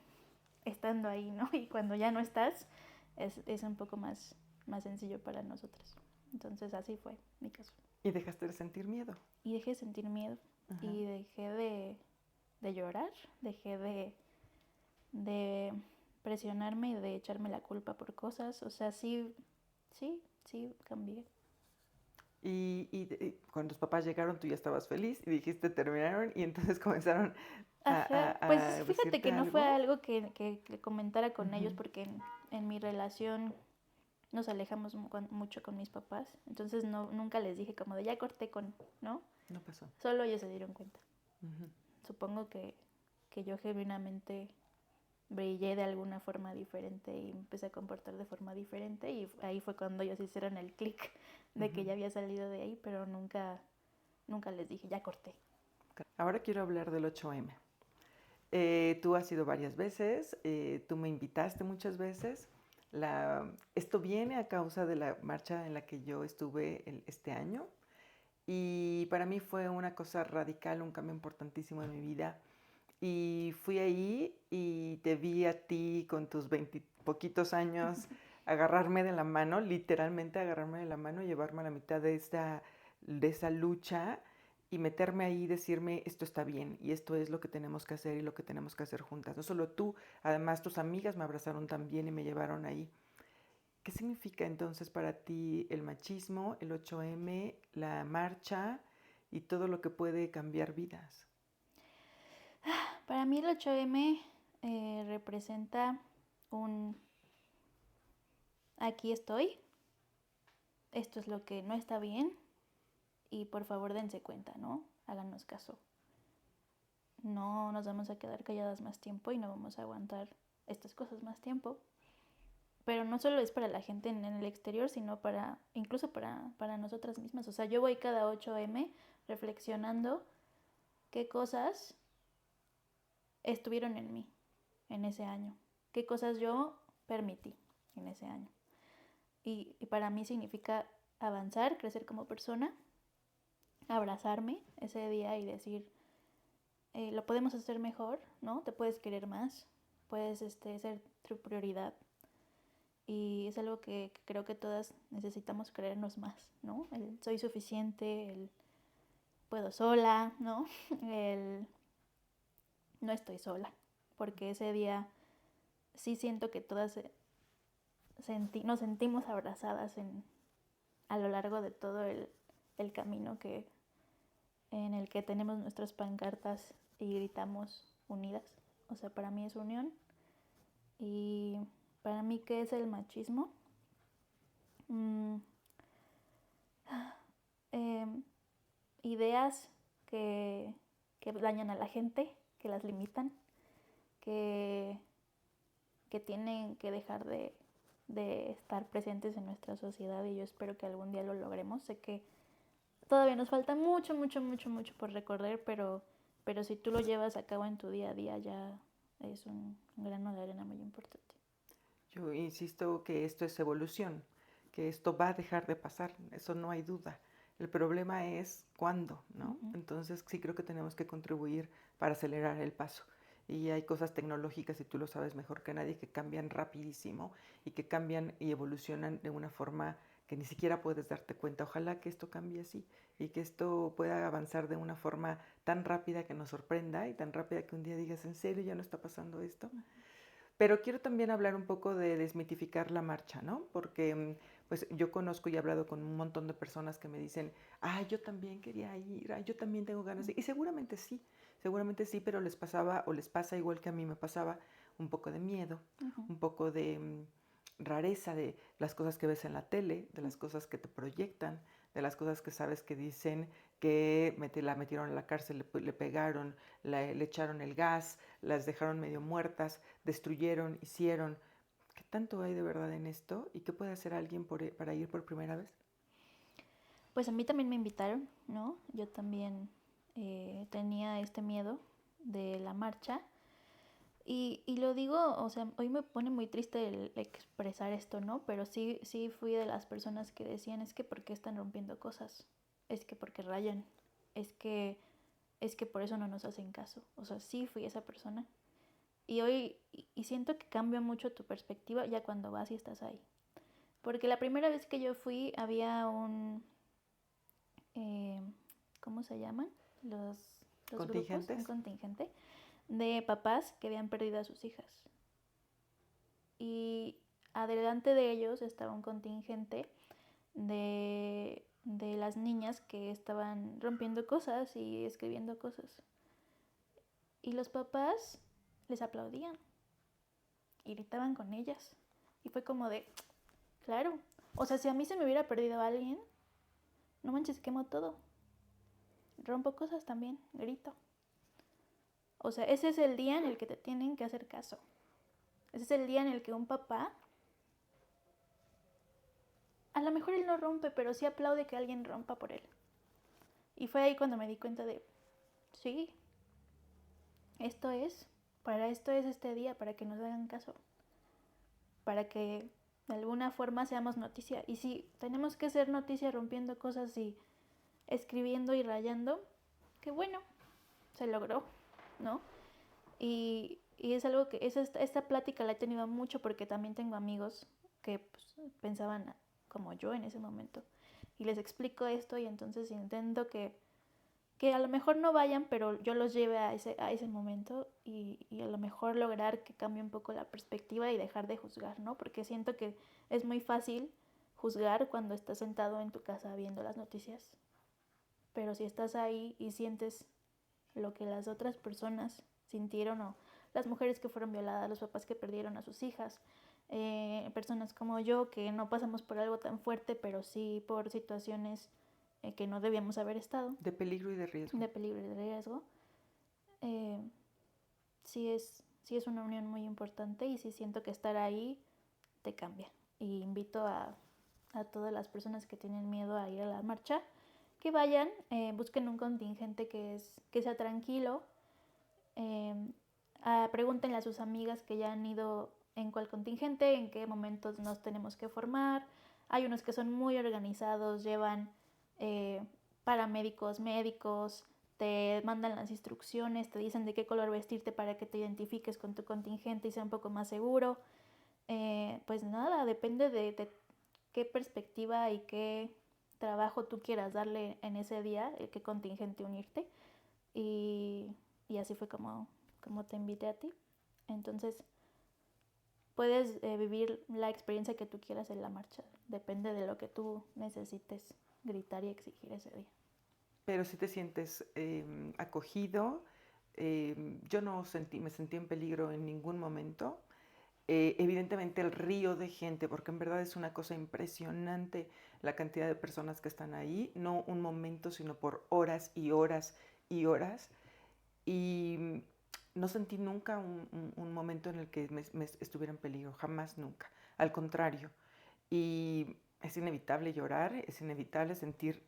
estando ahí, ¿no? Y cuando ya no estás, es un poco más sencillo para nosotras. Entonces así fue mi caso. Y dejaste de sentir miedo. Y dejé de sentir miedo Ajá. y dejé de llorar, dejé de presionarme y de echarme la culpa por cosas. O sea, sí, sí, sí, cambié. Y cuando tus papás llegaron, tú ya estabas feliz y dijiste terminaron y entonces comenzaron Ajá, a pues fíjate decirte que no fue algo. algo que comentara con ellos Ujú. porque en mi relación nos alejamos mucho con mis papás, entonces nunca les dije como de ya corté con, ¿no? No pasó. Solo ellos se dieron cuenta. Ujú. Supongo que yo genuinamente brillé de alguna forma diferente y me empecé a comportar de forma diferente y ahí fue cuando ellos hicieron el clic de que Ujú. ya había salido de ahí, pero nunca les dije ya corté. Ahora quiero hablar del 8M. Tú has ido varias veces, tú me invitaste muchas veces. Esto viene a causa de la marcha en la que yo estuve este año y para mí fue una cosa radical, un cambio importantísimo en mi vida. Y fui ahí y te vi a ti con tus 20 poquitos años agarrarme de la mano, literalmente agarrarme de la mano, llevarme a la mitad de esa lucha y meterme ahí y decirme esto está bien y esto es lo que tenemos que hacer y lo que tenemos que hacer juntas. No solo tú, además tus amigas me abrazaron también y me llevaron ahí. ¿Qué significa entonces para ti el machismo, el 8M, la marcha y todo lo que puede cambiar vidas? Para mí el 8M representa un aquí estoy, esto es lo que no está bien y por favor dense cuenta, ¿no? Háganos caso. No nos vamos a quedar calladas más tiempo y no vamos a aguantar estas cosas más tiempo. pero no solo es para la gente en el exterior, sino incluso para nosotras mismas. O sea, yo voy cada 8M reflexionando qué cosas estuvieron en mí en ese año, qué cosas yo permití en ese año. Y para mí significa avanzar, crecer como persona, abrazarme ese día y decir, lo podemos hacer mejor, ¿no? Te puedes querer más, puedes ser tu prioridad. Y es algo que creo que todas necesitamos creernos más, ¿no? El soy suficiente, el puedo sola, ¿no? El no estoy sola, porque ese día sí siento que todas nos sentimos abrazadas a lo largo de todo el camino en el que tenemos nuestras pancartas y gritamos unidas. O sea, para mí es unión. Y para mí, ¿qué es el machismo? Ideas que dañan a la gente, que las limitan, que tienen que dejar de estar presentes en nuestra sociedad, y yo espero que algún día lo logremos. Sé que todavía nos falta mucho, mucho, mucho, mucho por recorrer, pero si tú lo llevas a cabo en tu día a día, ya es un grano de arena muy importante. Yo insisto que esto es evolución, que esto va a dejar de pasar, eso no hay duda. El problema es cuándo, ¿no? Uh-huh. Entonces sí creo que tenemos que contribuir para acelerar el paso. Y hay cosas tecnológicas, y tú lo sabes mejor que nadie, que cambian rapidísimo y que cambian y evolucionan de una forma que ni siquiera puedes darte cuenta. Ojalá que esto cambie así y que esto pueda avanzar de una forma tan rápida que nos sorprenda y tan rápida que un día digas, ¿en serio ya no está pasando esto? Uh-huh. Pero quiero también hablar un poco de desmitificar la marcha, ¿no? Porque pues yo conozco y he hablado con un montón de personas que me dicen, yo también quería ir, yo también tengo ganas de ir. Y seguramente sí, pero les pasaba o les pasa igual que a mí me pasaba, un poco de miedo, uh-huh, un poco de rareza de las cosas que ves en la tele, de las cosas que te proyectan, de las cosas que sabes que dicen que la metieron a la cárcel, le pegaron, le echaron el gas, las dejaron medio muertas, destruyeron, hicieron. ¿Qué tanto hay de verdad en esto? ¿Y qué puede hacer alguien para ir por primera vez? Pues a mí también me invitaron, ¿no? Yo también tenía este miedo de la marcha. Y lo digo, o sea, hoy me pone muy triste el expresar esto, ¿no? Pero sí fui de las personas que decían, es que ¿por qué están rompiendo cosas? Es que porque rayan, es que por eso no nos hacen caso. O sea, sí fui esa persona. Y hoy, y siento que cambia mucho tu perspectiva ya cuando vas y estás ahí. Porque la primera vez que yo fui había ¿cómo se llaman? Los grupos, un contingente de papás que habían perdido a sus hijas. Y adelante de ellos estaba un contingente de las niñas que estaban rompiendo cosas y escribiendo cosas. Y los papás les aplaudían y gritaban con ellas. Y fue como de, claro, o sea, si a mí se me hubiera perdido a alguien, no manches, quemo todo. Rompo cosas también, grito. O sea, ese es el día en el que te tienen que hacer caso. Ese es el día en el que un papá, a lo mejor él no rompe, pero sí aplaude que alguien rompa por él. Y fue ahí cuando me di cuenta de, sí, para esto es este día, para que nos hagan caso. Para que de alguna forma seamos noticia. Y si tenemos que ser noticia rompiendo cosas y escribiendo y rayando, qué bueno, se logró, ¿no? Y es algo que esta plática la he tenido mucho porque también tengo amigos que pues, pensaban como yo en ese momento. Y les explico esto y entonces intento que a lo mejor no vayan, pero yo los lleve a ese momento y a lo mejor lograr que cambie un poco la perspectiva y dejar de juzgar, ¿no? Porque siento que es muy fácil juzgar cuando estás sentado en tu casa viendo las noticias. Pero si estás ahí y sientes lo que las otras personas sintieron, o las mujeres que fueron violadas, los papás que perdieron a sus hijas, personas como yo que no pasamos por algo tan fuerte, pero sí por situaciones que no debíamos haber estado. De peligro y de riesgo. De peligro y de riesgo. Sí es una unión muy importante y sí siento que estar ahí te cambia. Y invito a todas las personas que tienen miedo a ir a la marcha, que vayan, busquen un contingente que sea tranquilo, pregúntenle a sus amigas que ya han ido en cuál contingente, en qué momentos nos tenemos que formar. Hay unos que son muy organizados, llevan paramédicos, médicos, te mandan las instrucciones, te dicen de qué color vestirte para que te identifiques con tu contingente y sea un poco más seguro. Pues nada, depende de qué perspectiva y qué trabajo tú quieras darle en ese día, qué contingente unirte. Y así fue como te invité a ti. Entonces, puedes vivir la experiencia que tú quieras en la marcha. Depende de lo que tú necesites gritar y exigir ese día. Pero si te sientes acogido, yo no me sentí en peligro en ningún momento. Evidentemente el río de gente, porque en verdad es una cosa impresionante la cantidad de personas que están ahí, no un momento, sino por horas y horas y horas. Y no sentí nunca un momento en el que me estuviera en peligro, jamás, nunca. Al contrario. Y es inevitable llorar, es inevitable sentir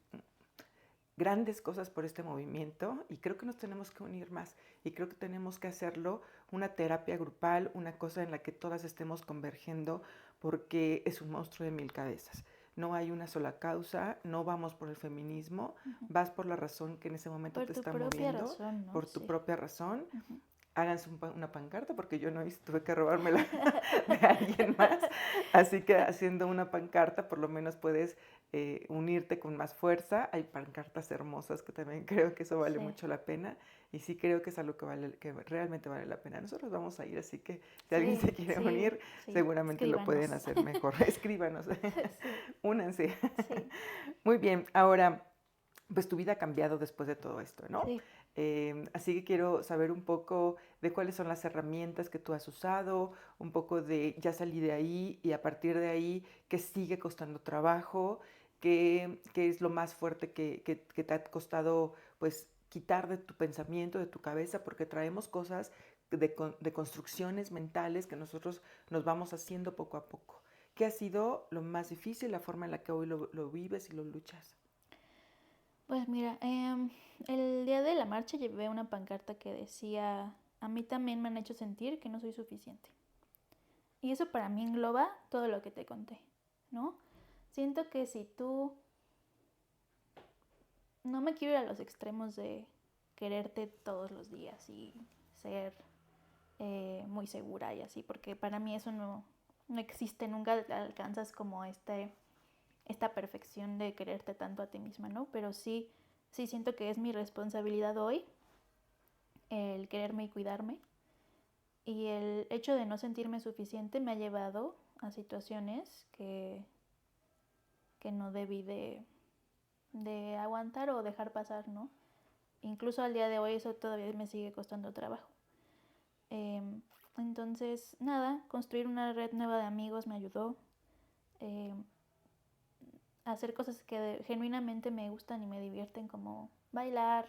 grandes cosas por este movimiento y creo que nos tenemos que unir más y creo que tenemos que hacerlo una terapia grupal, una cosa en la que todas estemos convergiendo porque es un monstruo de mil cabezas. No hay una sola causa, no vamos por el feminismo, vas por la razón que en ese momento te está moviendo, razón, ¿no? por tu Sí. propia razón. Háganse una pancarta porque yo no hice, tuve que robármela de alguien más. Así que haciendo una pancarta por lo menos puedes unirte con más fuerza. Hay pancartas hermosas que también creo que eso vale mucho la pena. Y sí creo que es algo que realmente vale la pena. Nosotros vamos a ir, así que si alguien se quiere unir, seguramente lo pueden hacer mejor. Escríbanos, únanse. Sí. Muy bien, ahora, pues tu vida ha cambiado después de todo esto, ¿no? Sí. Así que quiero saber un poco de cuáles son las herramientas que tú has usado, un poco de ya salí de ahí y a partir de ahí, ¿qué sigue costando trabajo? ¿Qué es lo más fuerte que te ha costado pues quitar de tu pensamiento, de tu cabeza? Porque traemos cosas de construcciones mentales que nosotros nos vamos haciendo poco a poco. ¿Qué ha sido lo más difícil, la forma en la que hoy lo vives y lo luchas? Pues mira, el día de la marcha llevé una pancarta que decía, a mí también me han hecho sentir que no soy suficiente. Y eso para mí engloba todo lo que te conté, ¿no? Siento que si tú... No me quiero ir a los extremos de quererte todos los días y ser muy segura y así, porque para mí eso no existe, nunca alcanzas como esta perfección de quererte tanto a ti misma, ¿no? Pero sí siento que es mi responsabilidad hoy el quererme y cuidarme. Y el hecho de no sentirme suficiente me ha llevado a situaciones que no debí de aguantar o dejar pasar, ¿no? Incluso al día de hoy eso todavía me sigue costando trabajo. Entonces, nada, construir una red nueva de amigos me ayudó. Hacer cosas que genuinamente me gustan y me divierten, como bailar,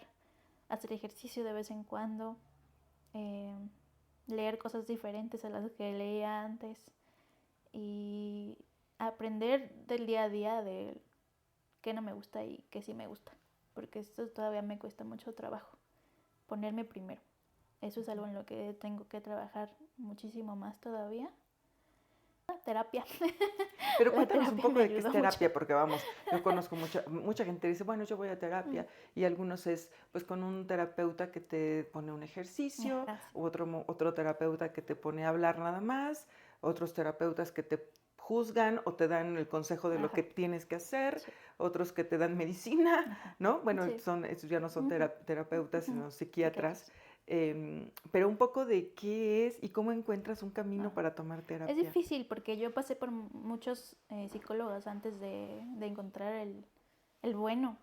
hacer ejercicio de vez en cuando, leer cosas diferentes a las que leía antes y aprender del día a día de qué no me gusta y qué sí me gusta, porque esto todavía me cuesta mucho trabajo, ponerme primero. Eso es algo en lo que tengo que trabajar muchísimo más todavía. Terapia. Pero cuéntanos un poco de qué es terapia, mucho. porque vamos, yo conozco mucha gente que dice, bueno, yo voy a terapia, y algunos es pues con un terapeuta que te pone un ejercicio, u otro terapeuta que te pone a hablar nada más, otros terapeutas que te juzgan o te dan el consejo de lo que tienes que hacer, otros que te dan medicina, ¿no? Bueno, esos ya no son terapeutas, sino psiquiatras. Pero un poco de qué es y cómo encuentras un camino para tomar terapia. Es difícil porque yo pasé por muchos psicólogos antes de encontrar el bueno.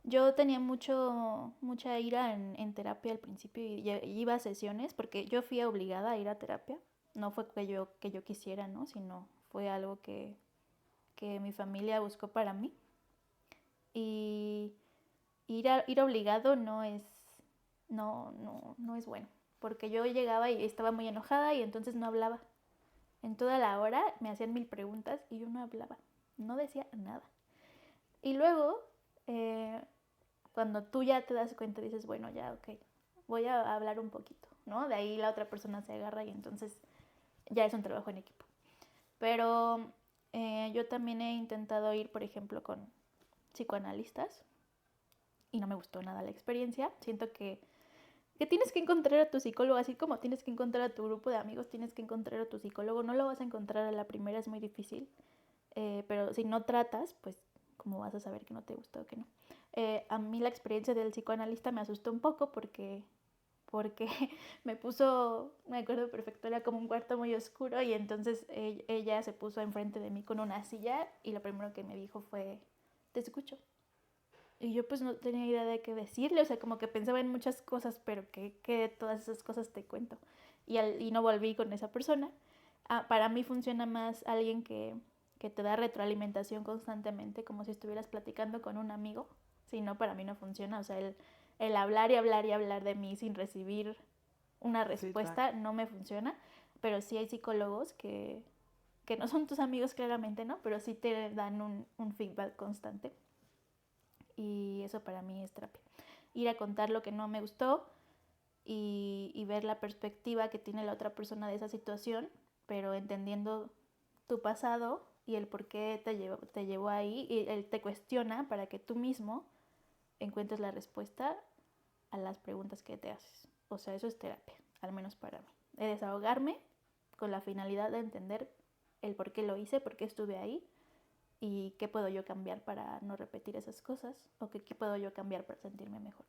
Yo tenía mucha ira en terapia al principio y iba a sesiones porque yo fui obligada a ir a terapia. No fue que yo quisiera, ¿no? Sino fue algo que mi familia buscó para mí. Y ir obligado no es bueno, porque yo llegaba y estaba muy enojada y entonces no hablaba. En toda la hora me hacían 1000 preguntas y yo no hablaba, no decía nada. Y luego, cuando tú ya te das cuenta, dices, bueno, ya, ok, voy a hablar un poquito, ¿no? De ahí la otra persona se agarra y entonces ya es un trabajo en equipo. Pero yo también he intentado ir, por ejemplo, con psicoanalistas y no me gustó nada la experiencia. Siento que tienes que encontrar a tu psicólogo, así como tienes que encontrar a tu grupo de amigos, tienes que encontrar a tu psicólogo. No lo vas a encontrar a la primera, es muy difícil. Pero si no tratas, pues, ¿cómo vas a saber que no te gusta o que no? A mí la experiencia del psicoanalista me asustó un poco porque me puso, me acuerdo perfecto, era como un cuarto muy oscuro y entonces ella se puso enfrente de mí con una silla y lo primero que me dijo fue, te escucho. Y yo pues no tenía idea de qué decirle, o sea, como que pensaba en muchas cosas, pero que de todas esas cosas te cuento. Y no volví con esa persona. Para mí funciona más alguien que te da retroalimentación constantemente, como si estuvieras platicando con un amigo. Si no, para mí no funciona. O sea, el hablar y hablar y hablar de mí sin recibir una Feedback. respuesta no me funciona. Pero sí hay psicólogos que no son tus amigos claramente, ¿no? Pero sí te dan un feedback constante. Y eso para mí es terapia. Ir a contar lo que no me gustó y ver la perspectiva que tiene la otra persona de esa situación, pero entendiendo tu pasado y el por qué te llevó ahí, y él te cuestiona para que tú mismo encuentres la respuesta a las preguntas que te haces. O sea, eso es terapia, al menos para mí. De desahogarme con la finalidad de entender el por qué lo hice, por qué estuve ahí y qué puedo yo cambiar para no repetir esas cosas o qué puedo yo cambiar para sentirme mejor.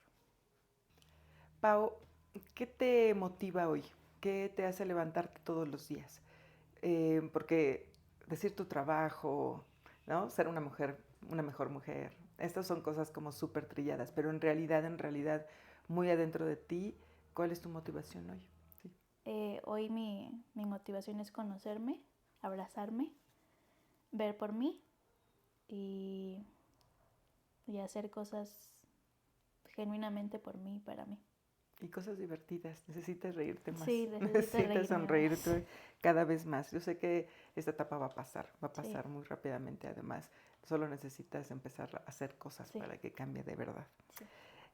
Pau, ¿qué te motiva hoy? ¿Qué te hace levantarte todos los días? Porque decir tu trabajo, ¿no? Ser una mujer, una mejor mujer, estas son cosas como súper trilladas, pero en realidad, muy adentro de ti, ¿cuál es tu motivación hoy? Sí. Hoy mi motivación es conocerme, abrazarme, ver por mí y, y hacer cosas genuinamente por mí y para mí. Y cosas divertidas, necesitas reírte más, Sí, necesito necesitas reírme más. sonreírte cada vez más. Yo sé que esta etapa va a Sí, pasar muy rápidamente además, solo necesitas empezar a hacer cosas sí, para que cambie de verdad. sí.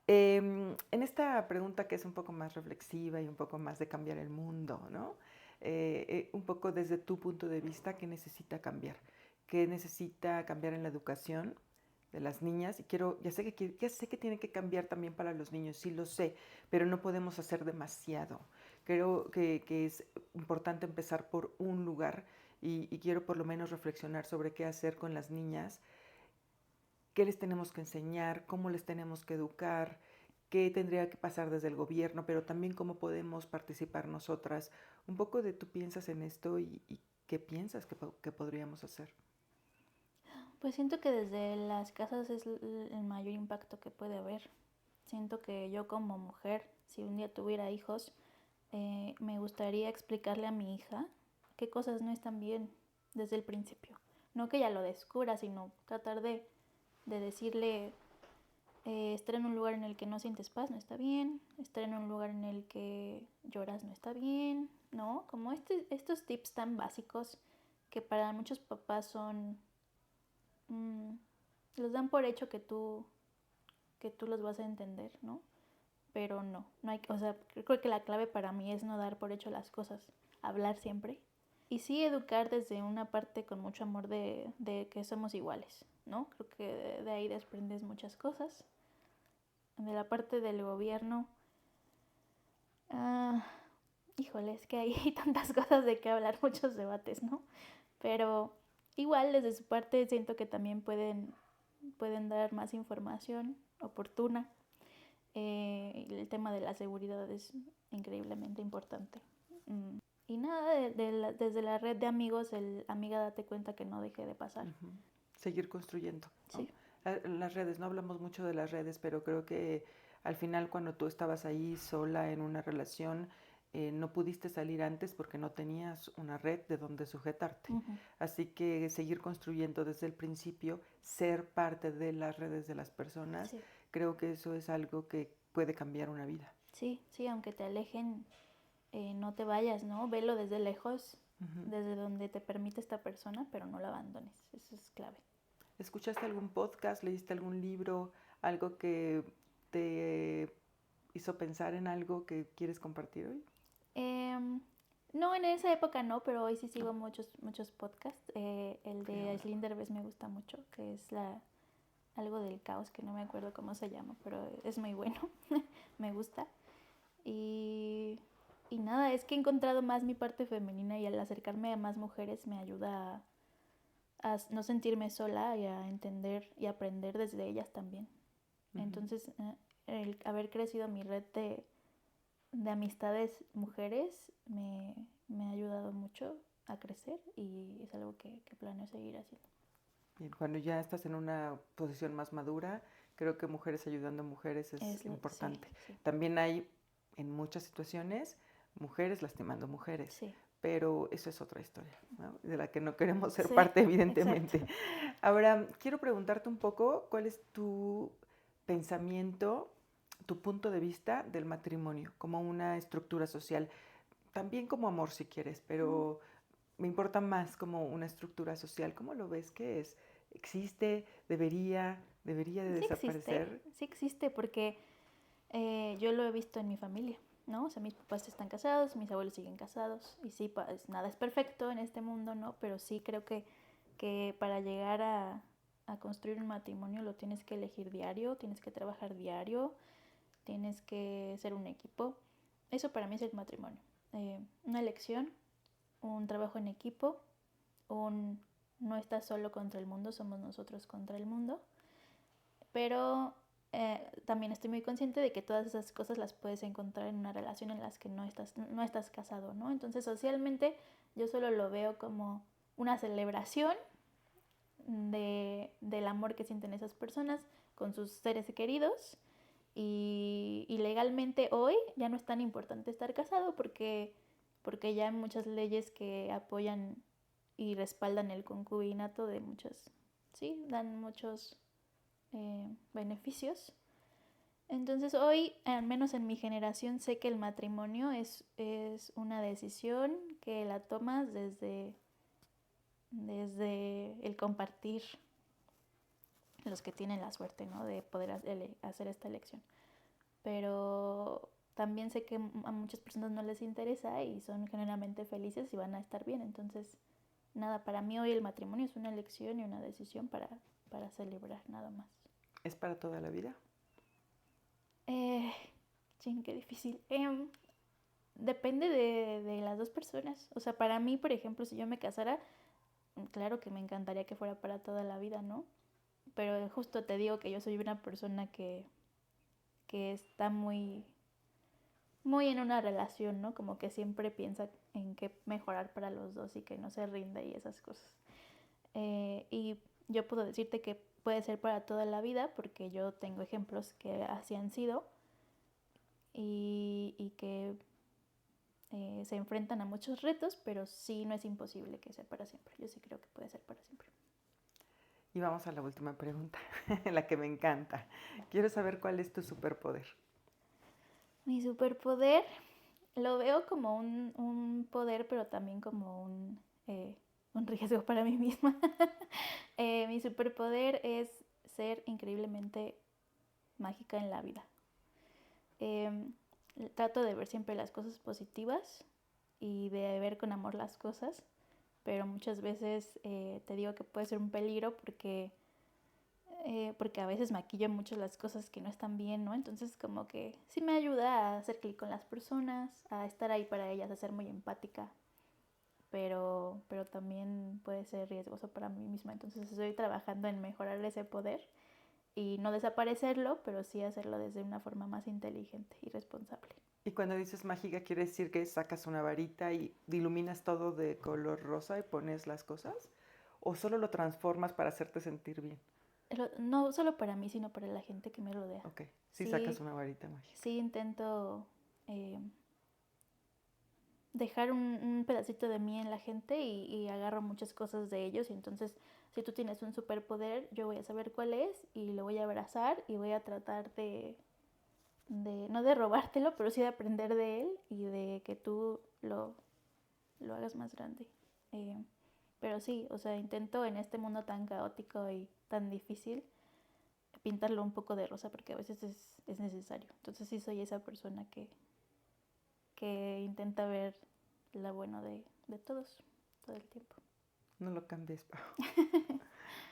En esta pregunta que es un poco más reflexiva y un poco más de cambiar el mundo, ¿no? Un poco desde tu punto de vista, ¿qué necesita cambiar? ¿Qué necesita cambiar en la educación de las niñas? Y ya sé que tiene que cambiar también para los niños, sí lo sé, pero no podemos hacer demasiado. Creo que es importante empezar por un lugar y quiero por lo menos reflexionar sobre qué hacer con las niñas, qué les tenemos que enseñar, cómo les tenemos que educar, qué tendría que pasar desde el gobierno, pero también cómo podemos participar nosotras. Un poco de tú piensas en esto y qué piensas que podríamos hacer. Pues siento que desde las casas es el mayor impacto que puede haber. Siento que yo como mujer, si un día tuviera hijos, me gustaría explicarle a mi hija qué cosas no están bien desde el principio. No que ella lo descubra, sino tratar de decirle, estar en un lugar en el que no sientes paz no está bien, estar en un lugar en el que lloras no está bien, ¿no? Como estos tips tan básicos que para muchos papás son, mmm, los dan por hecho que tú los vas a entender, ¿no? Pero no hay, o sea, creo que la clave para mí es no dar por hecho las cosas, hablar siempre. Y sí educar desde una parte con mucho amor de que somos iguales, ¿no? Creo que de ahí desprendes muchas cosas. De la parte del gobierno, ah, híjole, es que hay tantas cosas de qué hablar, muchos debates, ¿no? Pero igual desde su parte siento que también pueden dar más información oportuna. El tema de la seguridad es increíblemente importante. Y nada, desde la red de amigos, el amiga date cuenta que no deje de pasar. Ujú. Seguir construyendo, ¿no? Sí. Las redes, no hablamos mucho de las redes, pero creo que al final cuando tú estabas ahí sola en una relación, no pudiste salir antes porque no tenías una red de donde sujetarte. Uh-huh. Así que seguir construyendo desde el principio, ser parte de las redes de las personas, Sí. creo que eso es algo que puede cambiar una vida. Sí, sí, aunque te alejen, no te vayas, ¿no? Velo desde lejos Ujú. desde donde te permite esta persona, pero no la abandones. Eso es clave. ¿Escuchaste algún podcast, leíste algún libro, algo que te hizo pensar en algo que quieres compartir hoy? Em, no, en esa época no, pero hoy sí No, sigo muchos podcasts. El qué de bueno. Aislinn Derbez me gusta mucho, que es algo del caos, que no me acuerdo cómo se llama, pero es muy bueno. Me gusta. Y, y nada, es que he encontrado más mi parte femenina y al acercarme a más mujeres me ayuda a no sentirme sola y a entender y aprender desde ellas también. Ujú. Entonces, el haber crecido mi red de amistades mujeres me ha ayudado mucho a crecer y es algo que planeo seguir haciendo. Bien, cuando ya estás en una posición más madura, creo que mujeres ayudando a mujeres es Sí, importante. sí, También hay en muchas situaciones mujeres lastimando mujeres, sí, pero eso es otra historia, ¿no? De la que no queremos ser sí, parte, exacto. evidentemente. Ahora, quiero preguntarte un poco cuál es tu pensamiento, tu punto de vista del matrimonio como una estructura social, también como amor si quieres, pero me importa más como una estructura social. ¿Cómo lo ves? ¿Qué es? ¿Existe? ¿Debería de desaparecer? Sí existe porque yo lo he visto en mi familia, ¿no? O sea, mis papás están casados, mis abuelos siguen casados y sí, nada es perfecto en este mundo, ¿no? Pero sí creo que para llegar a construir un matrimonio lo tienes que elegir diario, tienes que trabajar diario, tienes que ser un equipo. Eso para mí es el matrimonio. Una elección, un trabajo en equipo, un no estás solo contra el mundo, somos nosotros contra el mundo. Pero también estoy muy consciente de que todas esas cosas las puedes encontrar en una relación en las que no estás casado, ¿no? Entonces socialmente yo solo lo veo como una celebración del amor que sienten esas personas con sus seres queridos y legalmente hoy ya no es tan importante estar casado porque ya hay muchas leyes que apoyan y respaldan el concubinato de muchas, sí, dan muchos beneficios. Entonces hoy, al menos en mi generación, sé que el matrimonio es una decisión que la tomas desde el compartir los que tienen la suerte, ¿no? De poder hacer esta elección. Pero también sé que a muchas personas no les interesa y son generalmente felices y van a estar bien. Entonces, nada, para mí hoy el matrimonio es una elección y una decisión para celebrar, nada más. ¿Es para toda la vida? Eh, qué difícil. Depende de las dos personas. O sea, para mí, por ejemplo, si yo me casara, claro que me encantaría que fuera para toda la vida, ¿no? Pero justo te digo que yo soy una persona que está muy en una relación, ¿no? Como que siempre piensa en qué mejorar para los dos y que no se rinde y esas cosas. Y yo puedo decirte que puede ser para toda la vida porque yo tengo ejemplos que así han sido y que se enfrentan a muchos retos, pero sí no es imposible que sea para siempre. Yo sí creo que puede ser para siempre. Y vamos a la última pregunta, la que me encanta. Quiero saber cuál es tu superpoder. Mi superpoder lo veo como un poder, pero también como un riesgo para mí misma. Mi superpoder es ser increíblemente mágica en la vida. Eh, Trato de ver siempre las cosas positivas y de ver con amor las cosas, pero muchas veces te digo que puede ser un peligro porque a veces maquillo mucho las cosas que no están bien, ¿no? Entonces como que sí me ayuda a hacer clic con las personas, a estar ahí para ellas, a ser muy empática, pero también puede ser riesgoso para mí misma. Entonces estoy trabajando en mejorar ese poder y no desaparecerlo, pero sí hacerlo desde una forma más inteligente y responsable. Y cuando dices mágica, ¿quiere decir que sacas una varita y iluminas todo de color rosa y pones las cosas? ¿O solo lo transformas para hacerte sentir bien? No solo para mí, sino para la gente que me rodea. Ok, sí sacas Sí, una varita mágica. sí intento eh, dejar un pedacito de mí en la gente y agarro muchas cosas de ellos. Y entonces, si tú tienes un superpoder, yo voy a saber cuál es y lo voy a abrazar y voy a tratar no de robártelo, pero sí de aprender de él y de que tú lo hagas más grande. Eh, pero sí, o sea, intento en este mundo tan caótico y tan difícil pintarlo un poco de rosa porque a veces es necesario. Entonces sí soy esa persona que intenta ver lo bueno de todos, todo el tiempo. No lo cambies, Pau.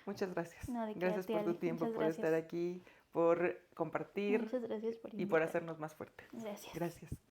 Muchas gracias. No, de qué, a Gracias ti, por tu Ale. tiempo, Muchas por estar gracias. aquí, por compartir Muchas gracias por y por invitarme. hacernos más fuertes. Gracias. Gracias.